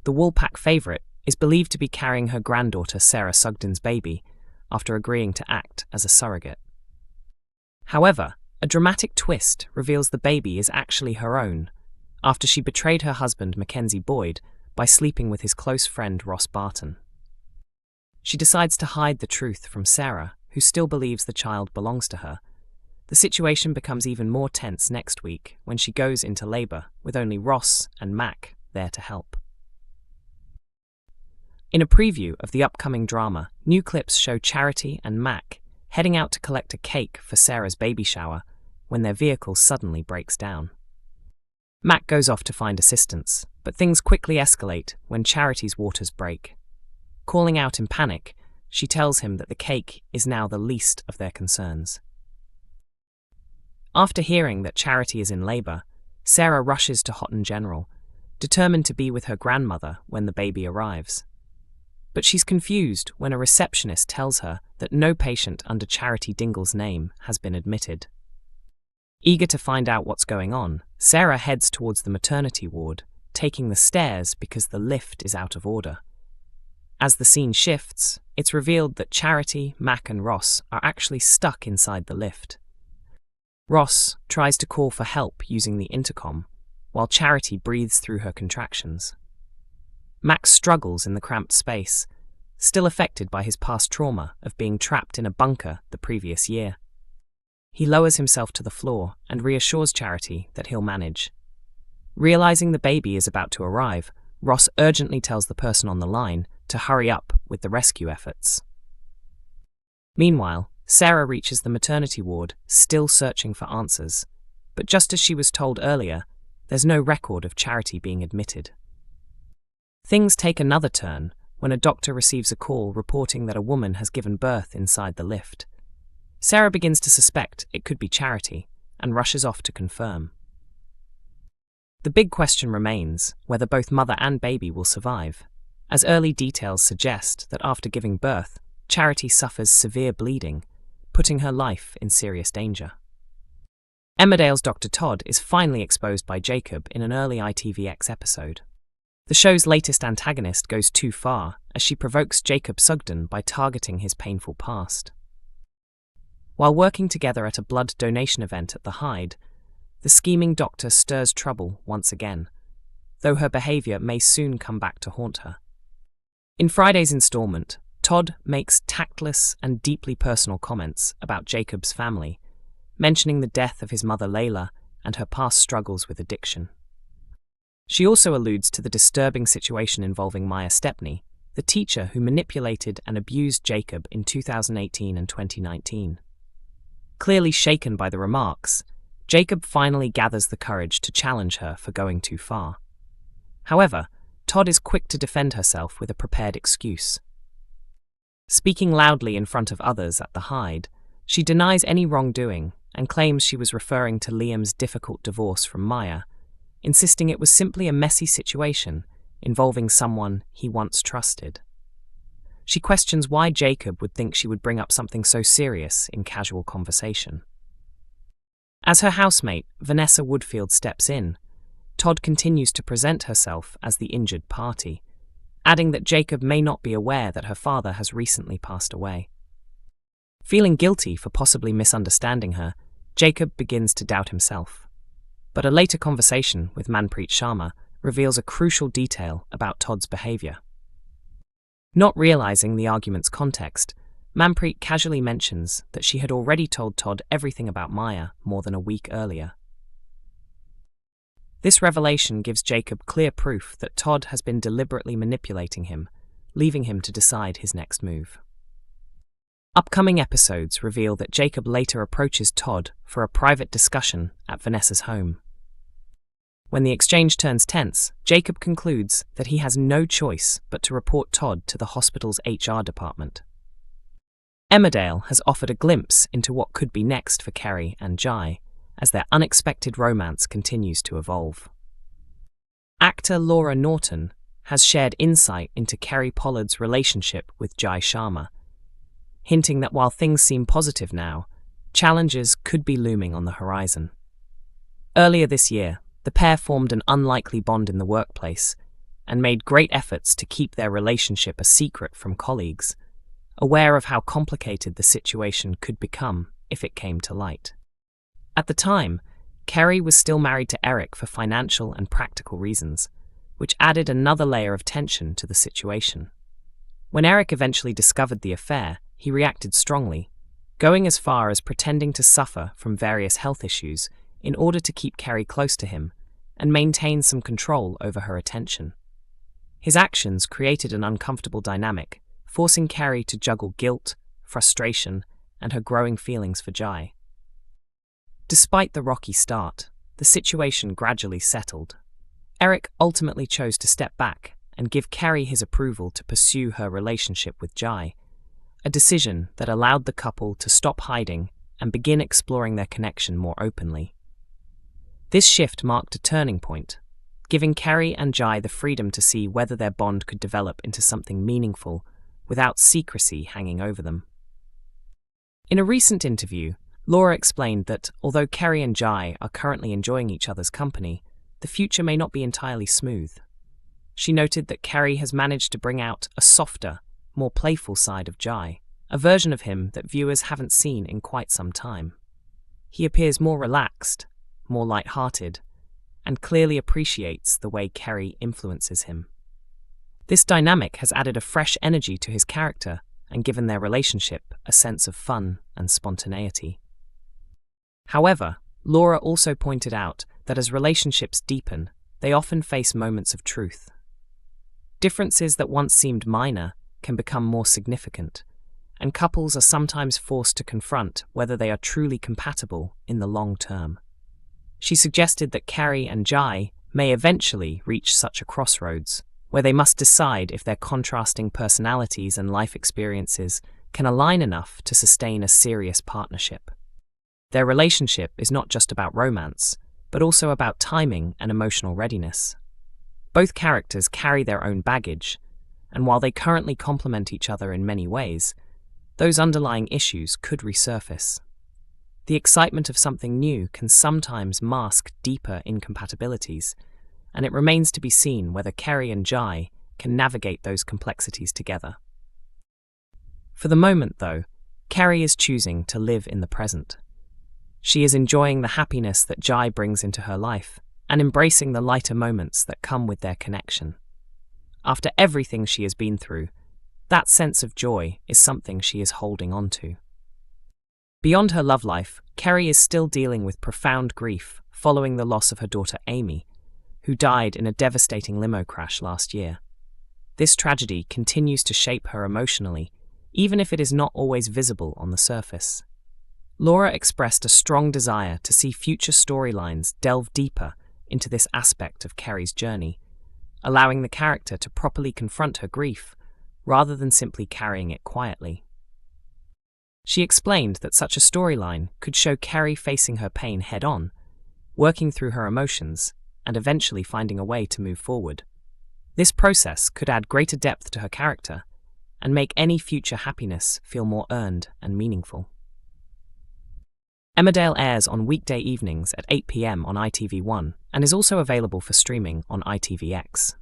the Woolpack favourite, is believed to be carrying her granddaughter Sarah Sugden's baby after agreeing to act as a surrogate. However, a dramatic twist reveals the baby is actually her own, after she betrayed her husband Mackenzie by sleeping with his close friend Ross Barton. She decides to hide the truth from Sarah, who still believes the child belongs to her. The situation becomes even more tense next week when she goes into labour with only Ross and Mac there to help. In a preview of the upcoming drama, new clips show Charity and Mac heading out to collect a cake for Sarah's baby shower when their vehicle suddenly breaks down. Mac goes off to find assistance, but things quickly escalate when Charity's waters break. Calling out in panic, she tells him that the cake is now the least of their concerns. After hearing that Charity is in labour, Sarah rushes to Houghton General, determined to be with her grandmother when the baby arrives. But she's confused when a receptionist tells her that no patient under Charity Dingle's name has been admitted. Eager to find out what's going on, Sarah heads towards the maternity ward, taking the stairs because the lift is out of order. As the scene shifts, it's revealed that Charity, Mac and Ross are actually stuck inside the lift. Ross tries to call for help using the intercom, while Charity breathes through her contractions. Mac struggles in the cramped space, still affected by his past trauma of being trapped in a bunker the previous year. He lowers himself to the floor and reassures Charity that he'll manage. Realizing the baby is about to arrive, Ross urgently tells the person on the line to hurry up with the rescue efforts. Meanwhile, Sarah reaches the maternity ward, still searching for answers, but just as she was told earlier, there's no record of Charity being admitted. Things take another turn when a doctor receives a call reporting that a woman has given birth inside the lift. Sarah begins to suspect it could be Charity and rushes off to confirm. The big question remains whether both mother and baby will survive, as early details suggest that after giving birth, Charity suffers severe bleeding, putting her life in serious danger. Emmerdale's Dr. Todd is finally exposed by Jacob in an early ITVX episode. The show's latest antagonist goes too far as she provokes Jacob Sugden by targeting his painful past. While working together at a blood donation event at the Hyde, the scheming doctor stirs trouble once again, though her behaviour may soon come back to haunt her. In Friday's installment, Todd makes tactless and deeply personal comments about Jacob's family, mentioning the death of his mother Layla and her past struggles with addiction. She also alludes to the disturbing situation involving Maya Stepney, the teacher who manipulated and abused Jacob in 2018 and 2019. Clearly shaken by the remarks, Jacob finally gathers the courage to challenge her for going too far. However, Todd is quick to defend herself with a prepared excuse. Speaking loudly in front of others at the Hyde, she denies any wrongdoing and claims she was referring to Liam's difficult divorce from Maya, insisting it was simply a messy situation involving someone he once trusted. She questions why Jacob would think she would bring up something so serious in casual conversation. As her housemate, Vanessa Woodfield, steps in, Todd continues to present herself as the injured party, adding that Jacob may not be aware that her father has recently passed away. Feeling guilty for possibly misunderstanding her, Jacob begins to doubt himself. But a later conversation with Manpreet Sharma reveals a crucial detail about Todd's behaviour. Not realising the argument's context, Manpreet casually mentions that she had already told Todd everything about Maya more than a week earlier. This revelation gives Jacob clear proof that Todd has been deliberately manipulating him, leaving him to decide his next move. Upcoming episodes reveal that Jacob later approaches Todd for a private discussion at Vanessa's home. When the exchange turns tense, Jacob concludes that he has no choice but to report Todd to the hospital's HR department. Emmerdale has offered a glimpse into what could be next for Kerry and Jai, as their unexpected romance continues to evolve. Actor Laura Norton has shared insight into Kerry Pollard's relationship with Jai Sharma, hinting that while things seem positive now, challenges could be looming on the horizon. Earlier this year, the pair formed an unlikely bond in the workplace, and made great efforts to keep their relationship a secret from colleagues, aware of how complicated the situation could become if it came to light. At the time, Kerry was still married to Eric for financial and practical reasons, which added another layer of tension to the situation. When Eric eventually discovered the affair, he reacted strongly, going as far as pretending to suffer from various health issues in order to keep Kerry close to him and maintain some control over her attention. His actions created an uncomfortable dynamic, forcing Kerry to juggle guilt, frustration, and her growing feelings for Jai. Despite the rocky start, the situation gradually settled. Eric ultimately chose to step back and give Kerry his approval to pursue her relationship with Jai, a decision that allowed the couple to stop hiding and begin exploring their connection more openly. This shift marked a turning point, giving Kerry and Jai the freedom to see whether their bond could develop into something meaningful without secrecy hanging over them. In a recent interview, Laura explained that although Kerry and Jai are currently enjoying each other's company, the future may not be entirely smooth. She noted that Kerry has managed to bring out a softer, more playful side of Jai, a version of him that viewers haven't seen in quite some time. He appears more relaxed, more light-hearted, and clearly appreciates the way Kerry influences him. This dynamic has added a fresh energy to his character and given their relationship a sense of fun and spontaneity. However, Laura also pointed out that as relationships deepen, they often face moments of truth. Differences that once seemed minor can become more significant, and couples are sometimes forced to confront whether they are truly compatible in the long term. She suggested that Kerry and Jai may eventually reach such a crossroads, where they must decide if their contrasting personalities and life experiences can align enough to sustain a serious partnership. Their relationship is not just about romance, but also about timing and emotional readiness. Both characters carry their own baggage, and while they currently complement each other in many ways, those underlying issues could resurface. The excitement of something new can sometimes mask deeper incompatibilities, and it remains to be seen whether Kerry and Jai can navigate those complexities together. For the moment, though, Kerry is choosing to live in the present. She is enjoying the happiness that Jai brings into her life and embracing the lighter moments that come with their connection. After everything she has been through, that sense of joy is something she is holding on to. Beyond her love life, Kerry is still dealing with profound grief following the loss of her daughter Amy, who died in a devastating limo crash last year. This tragedy continues to shape her emotionally, even if it is not always visible on the surface. Laura expressed a strong desire to see future storylines delve deeper into this aspect of Kerry's journey, allowing the character to properly confront her grief rather than simply carrying it quietly. She explained that such a storyline could show Kerry facing her pain head-on, working through her emotions, and eventually finding a way to move forward. This process could add greater depth to her character and make any future happiness feel more earned and meaningful. Emmerdale airs on weekday evenings at 8 p.m. on ITV1 and is also available for streaming on ITVX.